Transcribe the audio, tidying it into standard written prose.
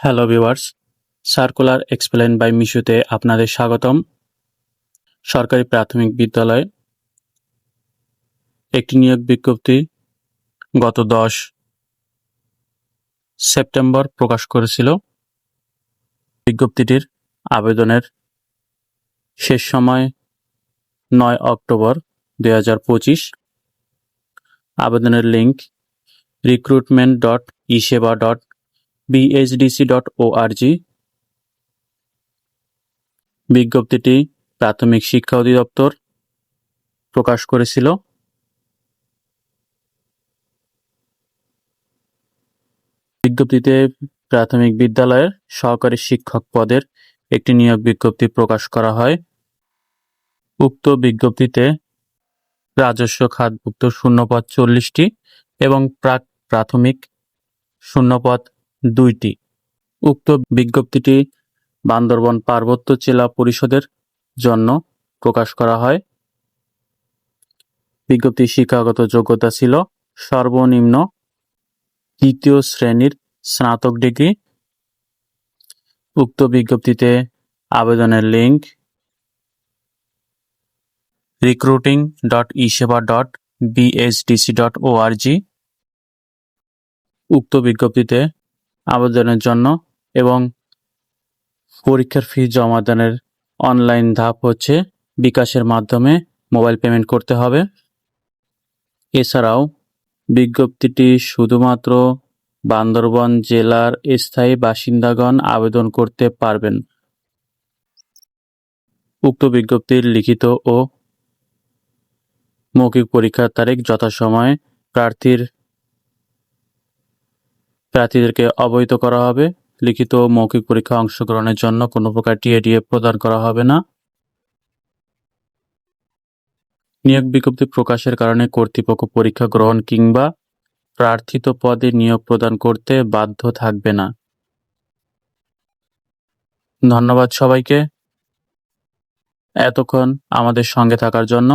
Hello viewers, circular explain by মিশুতে আপনাদের স্বাগতম। সরকারি প্রাথমিক বিদ্যালয়ে একটি নিয়োগ বিজ্ঞপ্তি গত 10 সেপ্টেম্বর প্রকাশ করেছিল। বিজ্ঞপ্তিটির আবেদনের শেষ সময় 9 অক্টোবর 2025। আবেদনের লিঙ্ক recruitment.eseba.bhdc.org। বিজ্ঞপ্তিটি প্রাথমিক শিক্ষা অধিদপ্তর প্রকাশ করেছিল। বিজ্ঞপ্তিতে প্রাথমিক বিদ্যালয়ের সহকারী শিক্ষক পদের একটি নিয়োগ বিজ্ঞপ্তি প্রকাশ করা হয়। উক্ত বিজ্ঞপ্তিতে রাজস্ব খাতভুক্ত শূন্যপদ 40টি এবং প্রাক প্রাথমিক শূন্যপদ 2টি। উক্ত বিজ্ঞপ্তিটি বান্দরবান পার্বত্য জেলা পরিষদের জন্য প্রকাশ করা হয়। বিজ্ঞপ্তির শিক্ষাগত যোগ্যতা ছিল সর্বনিম্ন 3য় শ্রেণীর স্নাতক ডিগ্রি। উক্ত বিজ্ঞপ্তিতে আবেদনের লিঙ্ক recruiting.eseba.bhdc.org। উক্ত বিজ্ঞপ্তিতে আবেদনের জন্য এবং পরীক্ষার ফি জমা দানের অনলাইন ধাপ হচ্ছে বিকাশের মাধ্যমে মোবাইল পেমেন্ট করতে হবে। এছাড়াও বিজ্ঞপ্তিটি শুধুমাত্র বান্দরবান জেলার স্থায়ী বাসিন্দাগণ আবেদন করতে পারবেন। উক্ত বিজ্ঞপ্তির লিখিত ও মৌখিক পরীক্ষার তারিখ যথাসময়ে প্রার্থীদেরকে অবহিত করা হবে। লিখিত ও মৌখিক পরীক্ষা অংশগ্রহণের জন্য কোনো প্রকার টিএডিএ প্রদান করা হবে না। নিয়োগ বিজ্ঞপ্তি প্রকাশের কারণে কর্তৃপক্ষ পরীক্ষা গ্রহণ কিংবা প্রার্থিত পদে নিয়োগ প্রদান করতে বাধ্য থাকবে না। ধন্যবাদ সবাইকে এতক্ষণ আমাদের সঙ্গে থাকার জন্য।